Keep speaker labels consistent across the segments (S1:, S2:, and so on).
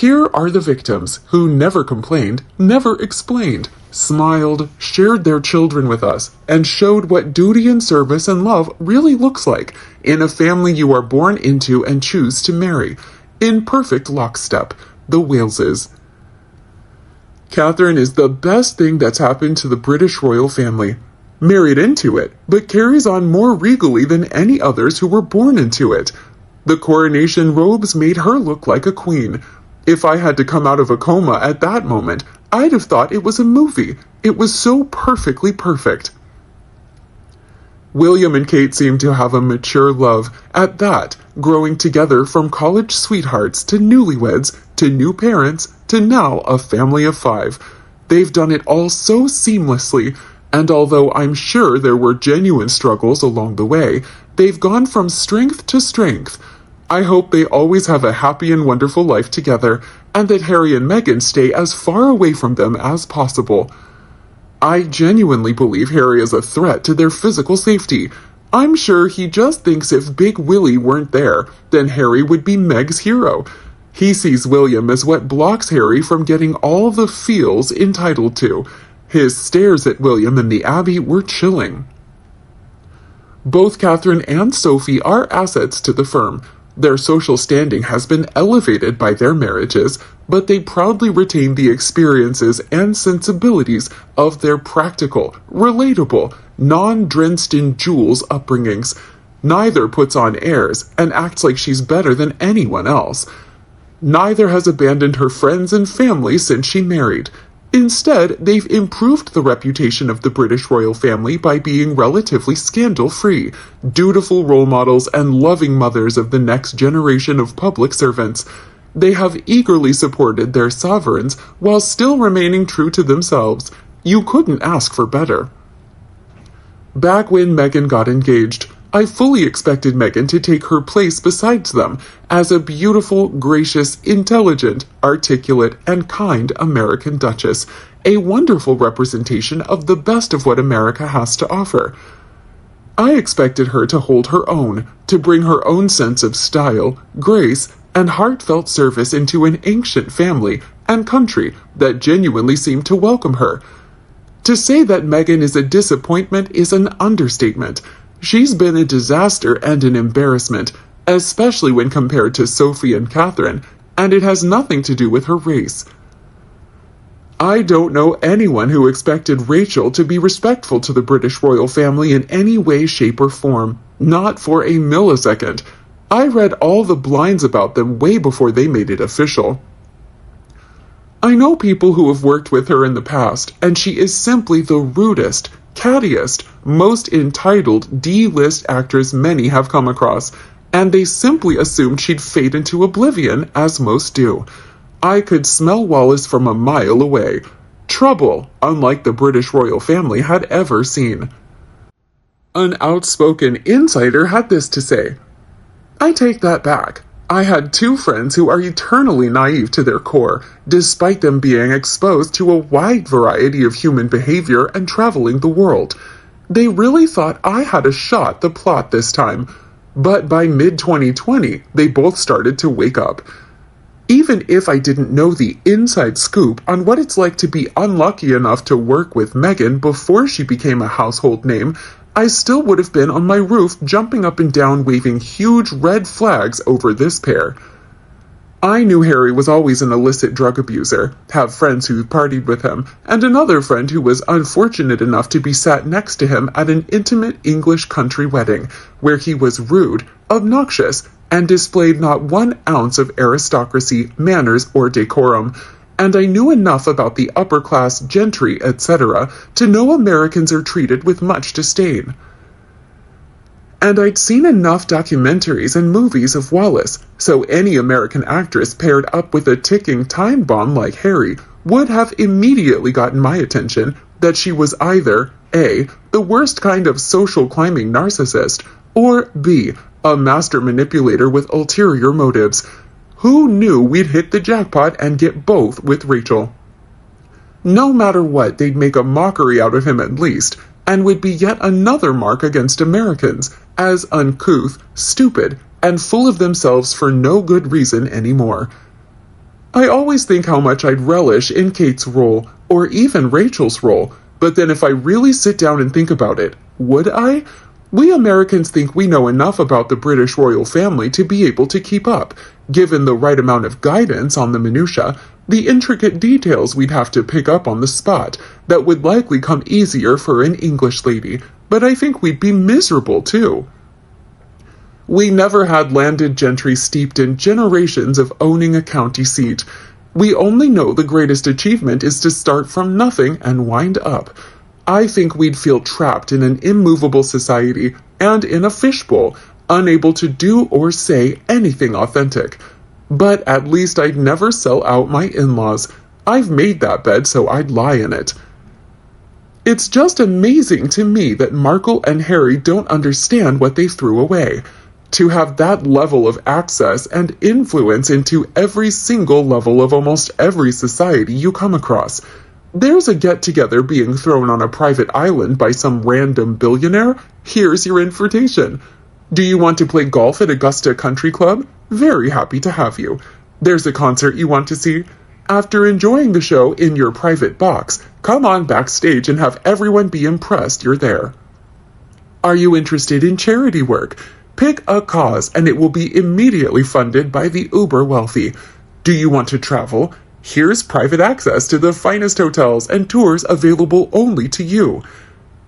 S1: Here are the victims who never complained, never explained, smiled, shared their children with us, and showed what duty and service and love really looks like in a family you are born into and choose to marry. In perfect lockstep, the Waleses. Catherine is the best thing that's happened to the British royal family. Married into it, but carries on more regally than any others who were born into it. The coronation robes made her look like a queen. If I had to come out of a coma at that moment, I'd have thought it was a movie. It was so perfectly perfect. William and Kate seem to have a mature love, at that, growing together from college sweethearts to newlyweds, to new parents, to now a family of 5. They've done it all so seamlessly, and although I'm sure there were genuine struggles along the way, they've gone from strength to strength. I hope they always have a happy and wonderful life together, and that Harry and Meghan stay as far away from them as possible. I genuinely believe Harry is a threat to their physical safety. I'm sure he just thinks if Big Willie weren't there, then Harry would be Meg's hero. He sees William as what blocks Harry from getting all the feels entitled to. His stares at William in the Abbey were chilling. Both Catherine and Sophie are assets to the firm. Their social standing has been elevated by their marriages, but they proudly retain the experiences and sensibilities of their practical, relatable, non-drenched in jewels upbringings. Neither puts on airs and acts like she's better than anyone else. Neither has abandoned her friends and family since she married. Instead, they've improved the reputation of the British royal family by being relatively scandal-free, dutiful role models and loving mothers of the next generation of public servants. They have eagerly supported their sovereigns while still remaining true to themselves. You couldn't ask for better. Back when Meghan got engaged, I fully expected Meghan to take her place besides them as a beautiful, gracious, intelligent, articulate, and kind American Duchess, a wonderful representation of the best of what America has to offer. I expected her to hold her own, to bring her own sense of style, grace, and heartfelt service into an ancient family and country that genuinely seemed to welcome her. To say that Meghan is a disappointment is an understatement. She's been a disaster and an embarrassment, especially when compared to Sophie and Catherine, and it has nothing to do with her race. I don't know anyone who expected Rachel to be respectful to the British royal family in any way, shape, or form. Not for a millisecond. I read all the blinds about them way before they made it official. I know people who have worked with her in the past, and she is simply the rudest, cattiest, most entitled D-list actress many have come across, and they simply assumed she'd fade into oblivion, as most do. I could smell Wallis from a mile away. Trouble, unlike the British royal family had ever seen. An outspoken insider had this to say: I take that back. I had 2 friends who are eternally naive to their core, despite them being exposed to a wide variety of human behavior and traveling the world. They really thought I had a shot the plot this time, but by mid-2020, they both started to wake up. Even if I didn't know the inside scoop on what it's like to be unlucky enough to work with Meghan before she became a household name, I still would have been on my roof jumping up and down waving huge red flags over this pair. I knew Harry was always an illicit drug abuser, have friends who partied with him, and another friend who was unfortunate enough to be sat next to him at an intimate English country wedding, where he was rude, obnoxious, and displayed not 1 ounce of aristocracy, manners, or decorum. And I knew enough about the upper-class gentry, etc., to know Americans are treated with much disdain. And I'd seen enough documentaries and movies of Wallis, so any American actress paired up with a ticking time bomb like Harry would have immediately gotten my attention that she was either A, the worst kind of social climbing narcissist, or B, a master manipulator with ulterior motives. Who knew we'd hit the jackpot and get both with Rachel? No matter what, they'd make a mockery out of him at least, and would be yet another mark against Americans, as uncouth, stupid, and full of themselves for no good reason anymore. I always think how much I'd relish in Kate's role, or even Rachel's role, but then if I really sit down and think about it, would I? We Americans think we know enough about the British royal family to be able to keep up. Given the right amount of guidance on the minutiae, the intricate details we'd have to pick up on the spot, that would likely come easier for an English lady, but I think we'd be miserable too. We never had landed gentry steeped in generations of owning a county seat. We only know the greatest achievement is to start from nothing and wind up. I think we'd feel trapped in an immovable society and in a fishbowl, unable to do or say anything authentic. But at least I'd never sell out my in-laws. I've made that bed, so I'd lie in it. It's just amazing to me that Markle and Harry don't understand what they threw away. To have that level of access and influence into every single level of almost every society you come across. There's a get-together being thrown on a private island by some random billionaire. Here's your invitation. Do you want to play golf at Augusta Country Club? Very happy to have you. There's a concert you want to see? After enjoying the show in your private box, come on backstage and have everyone be impressed you're there. Are you interested in charity work? Pick a cause and it will be immediately funded by the uber wealthy. Do you want to travel? Here's private access to the finest hotels and tours available only to you.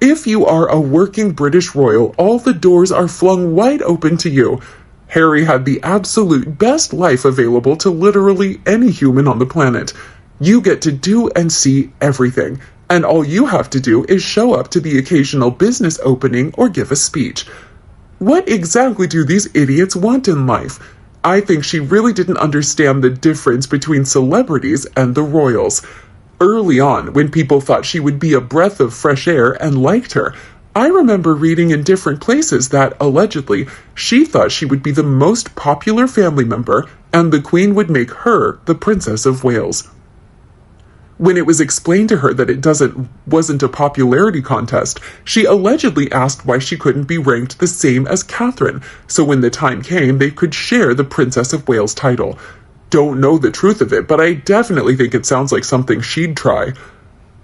S1: If you are a working British royal, all the doors are flung wide open to you. Harry had the absolute best life available to literally any human on the planet. You get to do and see everything, and all you have to do is show up to the occasional business opening or give a speech. What exactly do these idiots want in life? I think she really didn't understand the difference between celebrities and the royals. Early on, when people thought she would be a breath of fresh air and liked her, I remember reading in different places that, allegedly, she thought she would be the most popular family member and the Queen would make her the Princess of Wales. When it was explained to her that it wasn't a popularity contest, she allegedly asked why she couldn't be ranked the same as Catherine, so when the time came, they could share the Princess of Wales title. Don't know the truth of it, but I definitely think it sounds like something she'd try.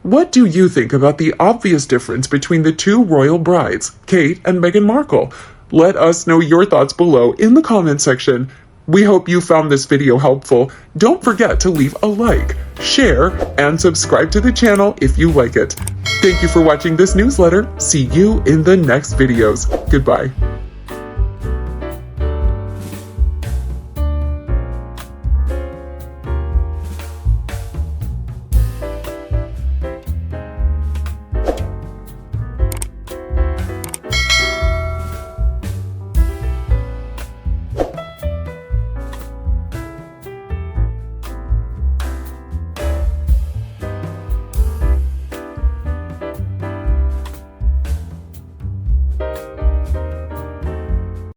S1: What do you think about the obvious difference between the two royal brides, Kate and Meghan Markle? Let us know your thoughts below in the comment section. We hope you found this video helpful. Don't forget to leave a like, share, and subscribe to the channel if you like it. Thank you for watching this newsletter. See you in the next videos. Goodbye.